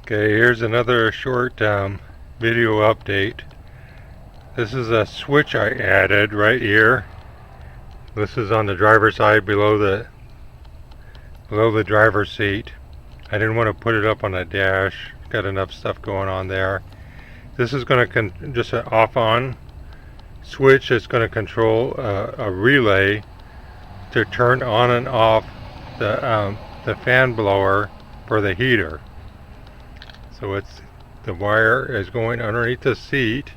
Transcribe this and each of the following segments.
Okay, here's another short video update. This is a switch I added right here. This is on the driver's side below the driver's seat. I didn't want to put it up on the dash. Got enough stuff going on there. This is going to just an off-on switch that's going to control a relay to turn on and off the fan blower for the heater. So the wire is going underneath the seat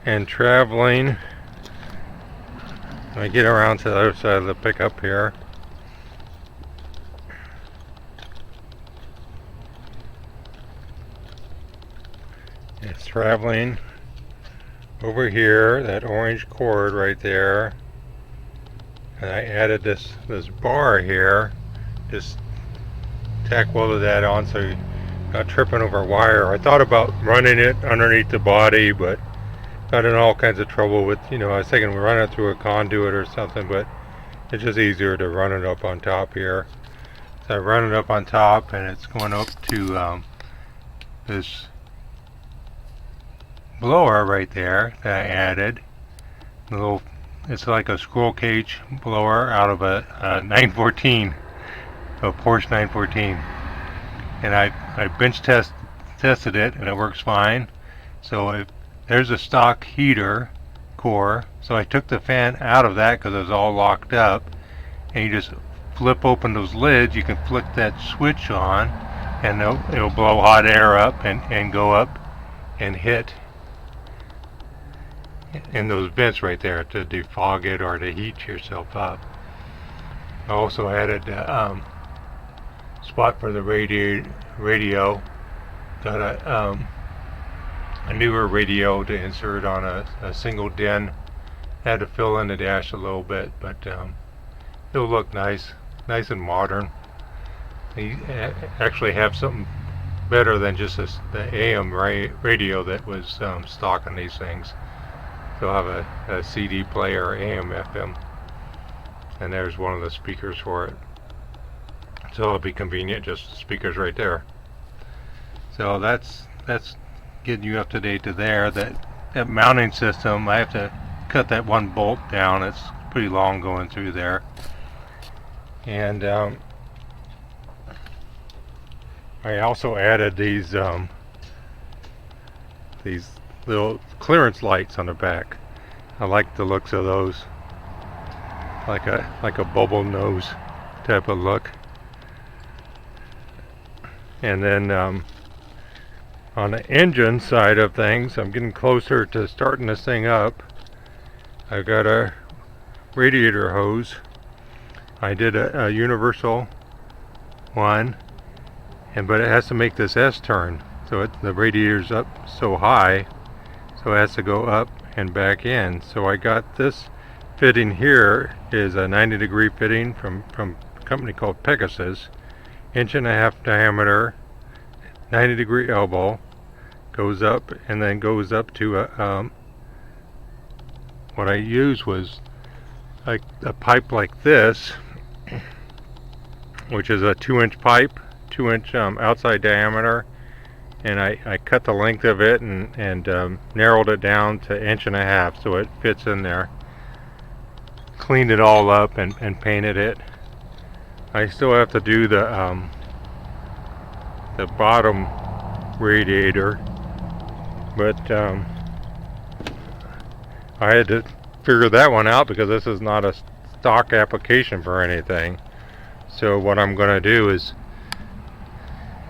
and traveling. Let me get around to the other side of the pickup here. It's traveling over here, that orange cord right there. And I added this bar here, just tack welded that on so you're not tripping over wire. I thought about running it underneath the body, but got in all kinds of trouble with, I was thinking we run it through a conduit or something, but it's just easier to run it up on top here. So I run it up on top, and it's going up to this blower right there that I added. It's like a squirrel cage blower out of a 914, a Porsche 914. And I bench tested it, and it works fine. So there's a stock heater core. So I took the fan out of that because it was all locked up. And you just flip open those lids. You can flick that switch on, and it'll blow hot air up and go up and hit in those vents right there to defog it or to heat yourself up. I also added a spot for the radio. Got a newer radio to insert on a single DIN. Had to fill in the dash a little bit, but it'll look nice and modern. You actually have something better than just the AM radio that was stock on these things. So I'll have a CD player, AM, FM, and there's one of the speakers for it. So it'll be convenient, just the speakers right there. So that's getting you up to date to there. That mounting system, I have to cut that one bolt down. It's pretty long going through there. And I also added these little clearance lights on the back. I like the looks of those, like a bubble nose type of look. And then on the engine side of things, I'm getting closer to starting this thing up. I've got a radiator hose. I did a universal one, but it has to make this S turn. So the radiator's up so high, so it has to go up and back in. So I got this fitting here is a 90-degree fitting from a company called Pegasus, 1.5" diameter, 90-degree elbow, goes up and then goes up to what I used was like a pipe like this, which is a 2-inch pipe, 2-inch outside diameter. And I cut the length of it and narrowed it down to 1.5" so it fits in there. Cleaned it all up and painted it. I still have to do the bottom radiator, but I had to figure that one out because this is not a stock application for anything. So what I'm going to do is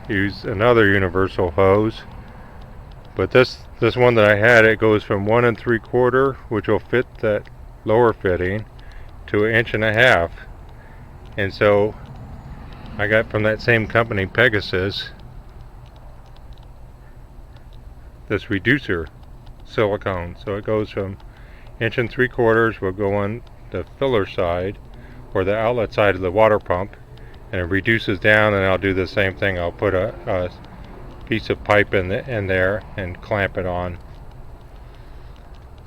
use another universal hose, but this one that I had, it goes from 1 3/4, which will fit that lower fitting, to 1.5". And so I got from that same company, Pegasus, this reducer silicone. So it goes from 1 3/4 will go on the filler side or the outlet side of the water pump, and it reduces down, and I'll do the same thing. I'll put a piece of pipe in there and clamp it on.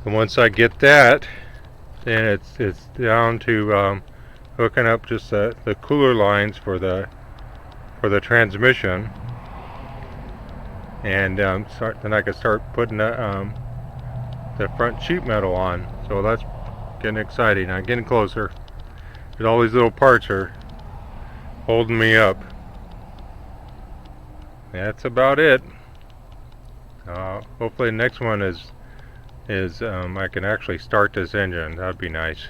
And once I get that, then it's down to hooking up just the cooler lines for the transmission, and then I could start putting the front sheet metal on. So that's getting exciting. I'm getting closer. But all these little parts are holding me up. That's about it. Hopefully the next one is I can actually start this engine. That'd be nice.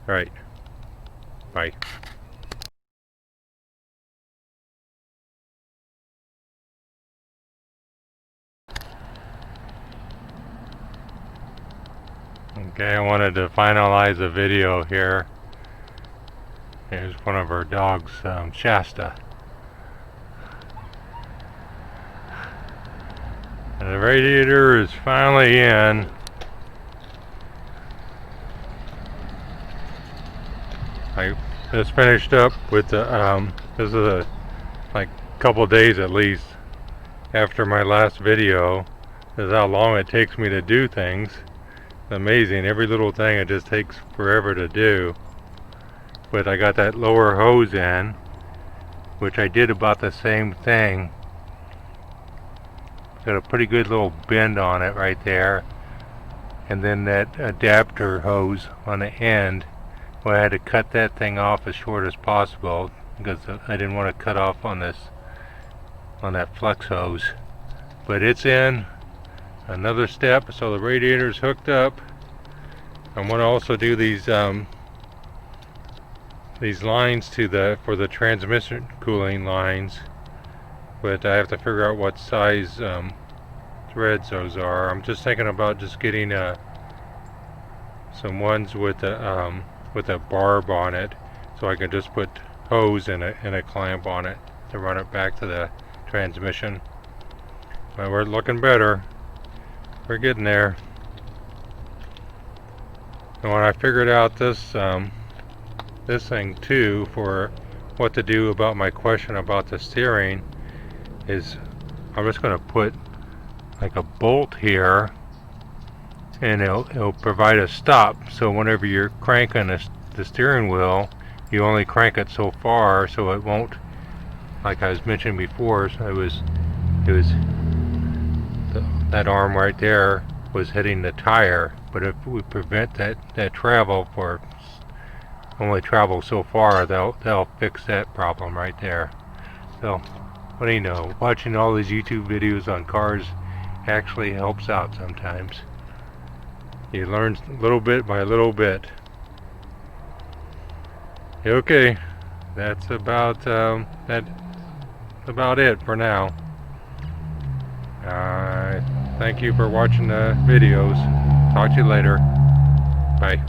All right. Bye. Okay, I wanted to finalize the video here. Here's one of our dogs, Shasta. And the radiator is finally in. I just finished up with the, this is a like couple days at least after my last video. This is how long it takes me to do things. It's amazing, every little thing it just takes forever to do. But I got that lower hose in, which I did about the same thing. Got a pretty good little bend on it right there. And then that adapter hose on the end, well, I had to cut that thing off as short as possible because I didn't want to cut off on that flex hose. But it's in. Another step, so the radiator's hooked up. I want to also do these lines for the transmission cooling lines, but I have to figure out what size threads those are. I'm just thinking about just getting some ones with a barb on it, so I can just put hose and a clamp on it to run it back to the transmission. But we're looking better. We're getting there. And when I figured out this thing too, for what to do about my question about the steering, is I'm just going to put like a bolt here, and it'll provide a stop. So whenever you're cranking the steering wheel, you only crank it so far, so it won't, like I was mentioning before, so it was that arm right there was hitting the tire. But if we prevent that travel, for only travel so far, they'll fix that problem right there. So what do you know, watching all these YouTube videos on cars actually helps out sometimes. You learn little bit by little bit. Okay, that's about it for now. Thank you for watching the videos. Talk to you later. Bye.